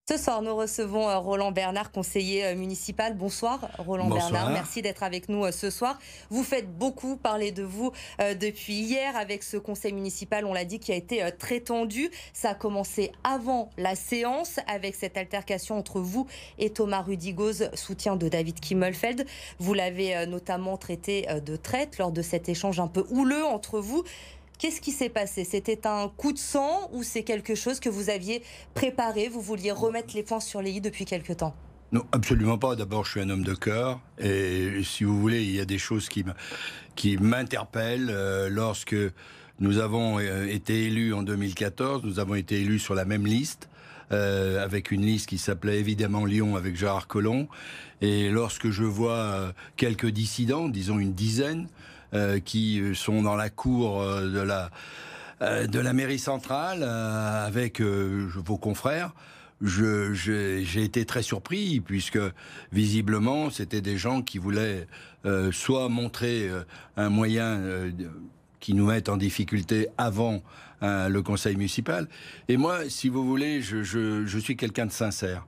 Ce soir, nous recevons Roland Bernard, conseiller municipal. Bonsoir, Roland Bonsoir. Bernard. Merci d'être avec nous ce soir. Vous faites beaucoup parler de vous depuis hier avec ce conseil municipal, on l'a dit, qui a été très tendu. Ça a commencé avant la séance avec cette altercation entre vous et Thomas Rudigoz, soutien de David Kimmelfeld. Vous l'avez notamment traité de traite lors de cet échange un peu houleux entre vous. Qu'est-ce qui s'est passé? C'était un coup de sang ou c'est quelque chose que vous aviez préparé? Vous vouliez remettre les points sur les i depuis quelque temps? Non, absolument pas. D'abord, je suis un homme de cœur. Et si vous voulez, il y a des choses qui m'interpellent. Lorsque nous avons été élus en 2014, nous avons été élus sur la même liste, avec une liste qui s'appelait évidemment Lyon avec Gérard Collomb. Et lorsque je vois quelques dissidents, disons une dizaine, qui sont dans la cour de la mairie centrale avec vos confrères, j'ai été très surpris puisque visiblement c'était des gens qui voulaient soit montrer un moyen qui nous mette en difficulté avant le conseil municipal. Et moi, si vous voulez, je suis quelqu'un de sincère.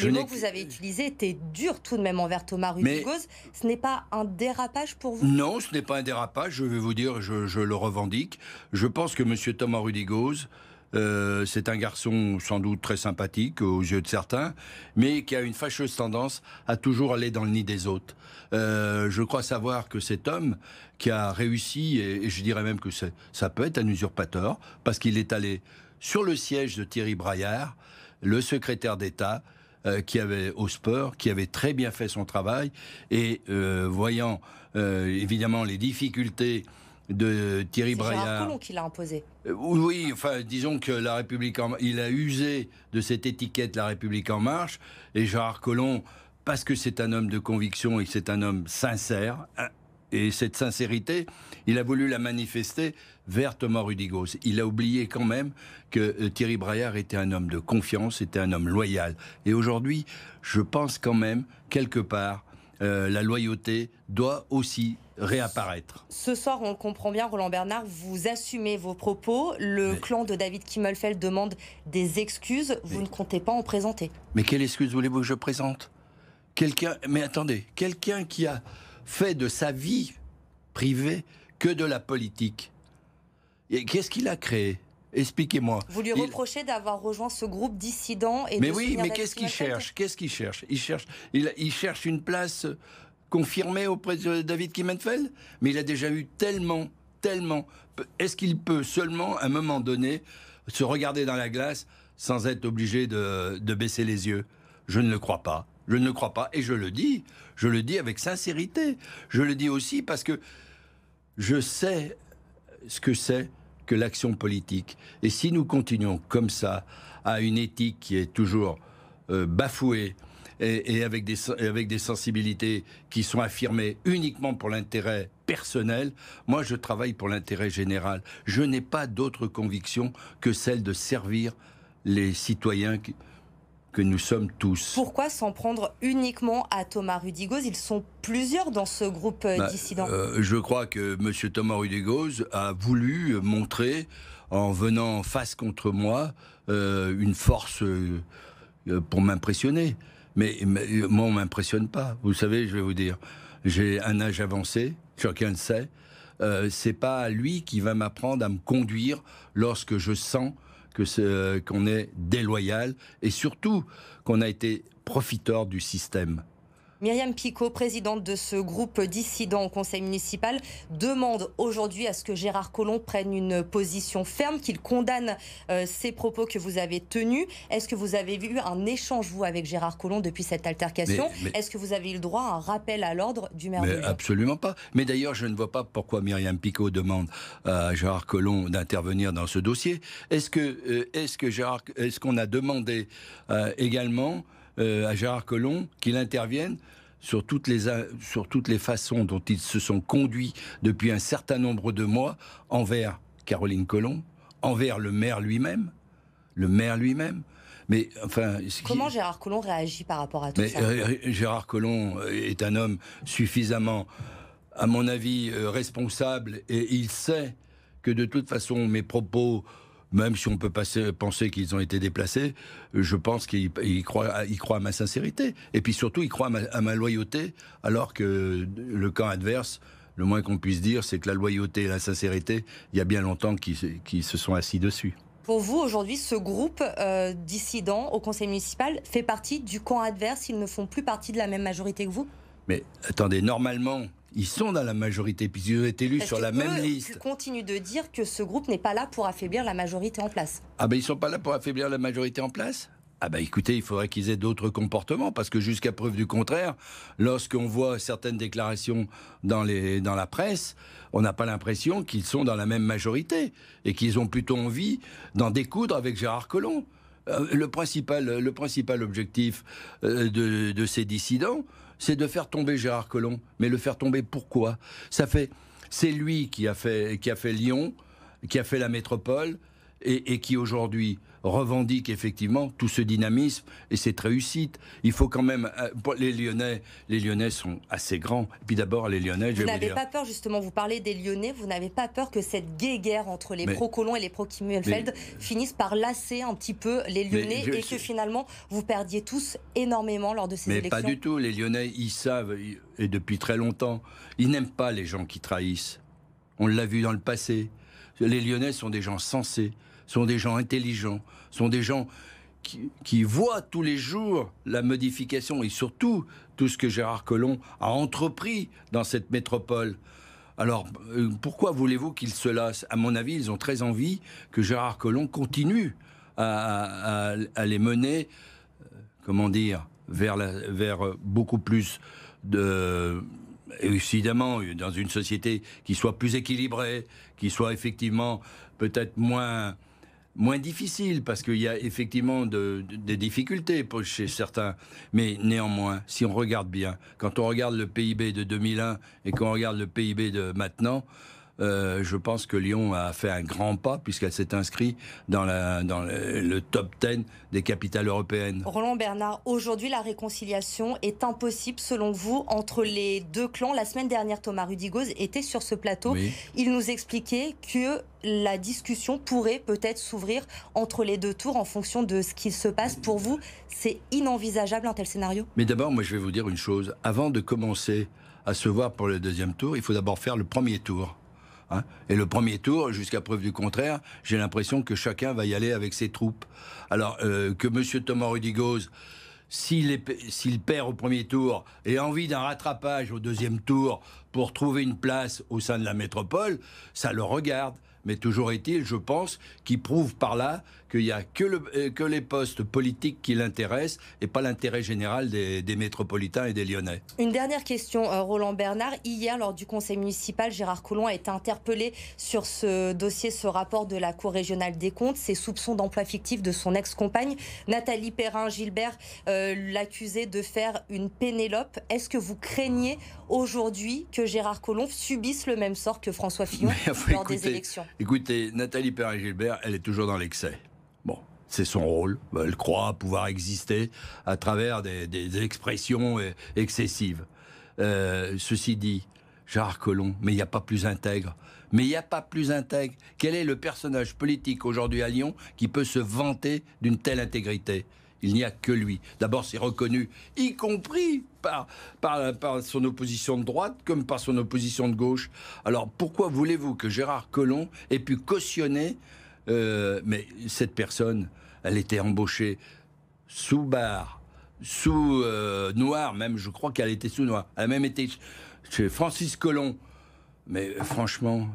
Les mots que vous avez utilisés étaient durs tout de même envers Thomas Rudigoz. Ce n'est pas un dérapage pour vous? Non, ce n'est pas un dérapage, je vais vous dire, je le revendique. Je pense que M. Thomas Rudigoz, c'est un garçon sans doute très sympathique aux yeux de certains, mais qui a une fâcheuse tendance à toujours aller dans le nid des autres. Je crois savoir que cet homme qui a réussi, et je dirais même que ça peut être un usurpateur, parce qu'il est allé sur le siège de Thierry Braillard, le secrétaire d'État, qui avait au sport, qui avait très bien fait son travail, et voyant évidemment les difficultés de Thierry Braillard. C'est Gérard Collomb qui l'a imposé. Oui, enfin, disons que la République il a usé de cette étiquette La République en marche, et Gérard Collomb, parce que c'est un homme de conviction et que c'est un homme sincère, et cette sincérité, il a voulu la manifester vers Thomas Rudigoz. Il a oublié quand même que Thierry Braillard était un homme de confiance, était un homme loyal. Et aujourd'hui, je pense quand même, quelque part, la loyauté doit aussi réapparaître. Ce soir, on le comprend bien, Roland Bernard, vous assumez vos propos. Le clan de David Kimmelfeld demande des excuses. Vous ne comptez pas en présenter. Mais quelle excuse voulez-vous que je présente? Mais attendez, quelqu'un qui a fait de sa vie privée que de la politique. Qu'est-ce qu'il a créé? Expliquez-moi. Vous lui reprochez d'avoir rejoint ce groupe dissident et mais de oui, mais David qu'est-ce qu'il Kimmelfeld? cherche? Qu'est-ce qu'il cherche? Il cherche une place confirmée auprès de David Kimmelfeld? Mais il a déjà eu tellement. Est-ce qu'il peut seulement, à un moment donné, se regarder dans la glace sans être obligé de baisser les yeux? Je ne le crois pas. Je ne le crois pas. Et je le dis avec sincérité. Je le dis aussi parce que je sais ce que c'est que l'action politique. Et si nous continuons comme ça, à une éthique qui est toujours bafouée, et avec des sensibilités qui sont affirmées uniquement pour l'intérêt personnel, moi je travaille pour l'intérêt général. Je n'ai pas d'autre conviction que celle de servir les citoyens que nous sommes tous. Pourquoi s'en prendre uniquement à Thomas Rudigoz? Ils sont plusieurs dans ce groupe dissident. Je crois que M. Thomas Rudigoz a voulu montrer, en venant face contre moi, une force pour m'impressionner. Mais moi, on ne m'impressionne pas. Vous savez, je vais vous dire, j'ai un âge avancé, chacun le sait. C'est pas lui qui va m'apprendre à me conduire lorsque je sens qu'on est déloyal et surtout qu'on a été profiteur du système. Myriam Picaud, présidente de ce groupe dissident au conseil municipal, demande aujourd'hui à ce que Gérard Collomb prenne une position ferme, qu'il condamne ces propos que vous avez tenus. Est-ce que vous avez eu un échange, vous, avec Gérard Collomb depuis cette altercation? Est-ce que vous avez eu le droit à un rappel à l'ordre du maire de Lyon? Absolument pas. Mais d'ailleurs, je ne vois pas pourquoi Myriam Picaud demande à Gérard Collomb d'intervenir dans ce dossier. Est-ce qu'on a demandé également à Gérard Collomb qu'il intervienne sur toutes les façons dont ils se sont conduits depuis un certain nombre de mois envers Caroline Collomb, envers le maire lui-même? Mais enfin, comment Gérard Collomb réagit par rapport à tout ça? Gérard Collomb est un homme suffisamment, à mon avis, responsable, et il sait que de toute façon mes propos Même si on peut penser qu'ils ont été déplacés, je pense qu'il croit à ma sincérité. Et puis surtout, il croit à ma loyauté, alors que le camp adverse, le moins qu'on puisse dire, c'est que la loyauté et la sincérité, il y a bien longtemps qu'ils se sont assis dessus. Pour vous, aujourd'hui, ce groupe dissident au conseil municipal fait partie du camp adverse. Ils ne font plus partie de la même majorité que vous? Mais attendez, normalement, ils sont dans la majorité, puis ils ont été élus sur la même liste. Ils continuent de dire que ce groupe n'est pas là pour affaiblir la majorité en place. Ah ben ils sont pas là pour affaiblir la majorité en place? Ah ben écoutez, il faudrait qu'ils aient d'autres comportements, parce que jusqu'à preuve du contraire, lorsqu'on voit certaines déclarations dans la presse, on n'a pas l'impression qu'ils sont dans la même majorité, et qu'ils ont plutôt envie d'en découdre avec Gérard Collomb. Le principal objectif de ces dissidents, c'est de faire tomber Gérard Collomb. Mais le faire tomber pourquoi? C'est lui qui a fait Lyon, qui a fait la métropole, et qui aujourd'hui revendique effectivement tout ce dynamisme et cette réussite. Il faut quand même... Les Lyonnais sont assez grands. Et puis d'abord, les Lyonnais, vous n'avez pas peur, justement, vous parlez des Lyonnais, vous n'avez pas peur que cette guéguerre entre les pro-Collomb et les pro-Kimmelfeld finisse par lasser un petit peu les Lyonnais et que finalement, vous perdiez tous énormément lors de ces élections? Mais pas du tout. Les Lyonnais, ils savent, et depuis très longtemps, ils n'aiment pas les gens qui trahissent. On l'a vu dans le passé. Les Lyonnais sont des gens sensés, sont des gens intelligents, sont des gens qui voient tous les jours la modification et surtout tout ce que Gérard Collomb a entrepris dans cette métropole. Alors, pourquoi voulez-vous qu'ils se lassent? À mon avis, ils ont très envie que Gérard Collomb continue à les mener, comment dire, vers beaucoup plus de... Évidemment, dans une société qui soit plus équilibrée, qui soit effectivement peut-être moins difficile, parce qu'il y a effectivement des difficultés chez certains. Mais néanmoins, si on regarde bien, quand on regarde le PIB de 2001 et qu'on regarde le PIB de maintenant, je pense que Lyon a fait un grand pas puisqu'elle s'est inscrite dans le top 10 des capitales européennes. Roland Bernard, aujourd'hui la réconciliation est impossible selon vous entre les deux clans. La semaine dernière, Thomas Rudigoz était sur ce plateau. Oui. Il nous expliquait que la discussion pourrait peut-être s'ouvrir entre les deux tours en fonction de ce qui se passe. Pour vous, c'est inenvisageable un tel scénario? Mais d'abord, moi je vais vous dire une chose. Avant de commencer à se voir pour le deuxième tour, il faut d'abord faire le premier tour. Et le premier tour, jusqu'à preuve du contraire, j'ai l'impression que chacun va y aller avec ses troupes. Alors que M. Thomas Rudigoz, s'il perd au premier tour et a envie d'un rattrapage au deuxième tour pour trouver une place au sein de la métropole, ça le regarde. Mais toujours est-il, je pense, qu'il prouve par là qu'il n'y a que les postes politiques qui l'intéressent et pas l'intérêt général des métropolitains et des Lyonnais. Une dernière question, Roland Bernard. Hier, lors du conseil municipal, Gérard Collomb a été interpellé sur ce dossier, ce rapport de la Cour régionale des comptes, ces soupçons d'emploi fictif de son ex-compagne. Nathalie Perrin-Gilbert l'accusait de faire une Pénélope. Est-ce que vous craignez aujourd'hui que Gérard Collomb subisse le même sort que François Fillon lors des élections? Écoutez, Nathalie Perrin-Gilbert, elle est toujours dans l'excès. Bon, c'est son rôle. Elle croit pouvoir exister à travers des expressions excessives. Ceci dit, Gérard Collomb, mais il n'y a pas plus intègre. Mais il n'y a pas plus intègre. Quel est le personnage politique aujourd'hui à Lyon qui peut se vanter d'une telle intégrité? Il n'y a que lui. D'abord, c'est reconnu, y compris par son opposition de droite comme par son opposition de gauche. Alors, pourquoi voulez-vous que Gérard Collomb ait pu cautionner mais cette personne, elle était embauchée sous barre, sous noir, même, je crois qu'elle était sous noir. Elle a même été chez Francis Collomb. Mais franchement,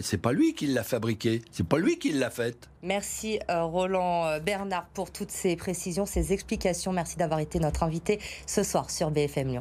c'est pas lui qui l'a fabriqué, c'est pas lui qui l'a faite. Merci Roland Bernard pour toutes ces précisions, ces explications. Merci d'avoir été notre invité ce soir sur BFM Lyon.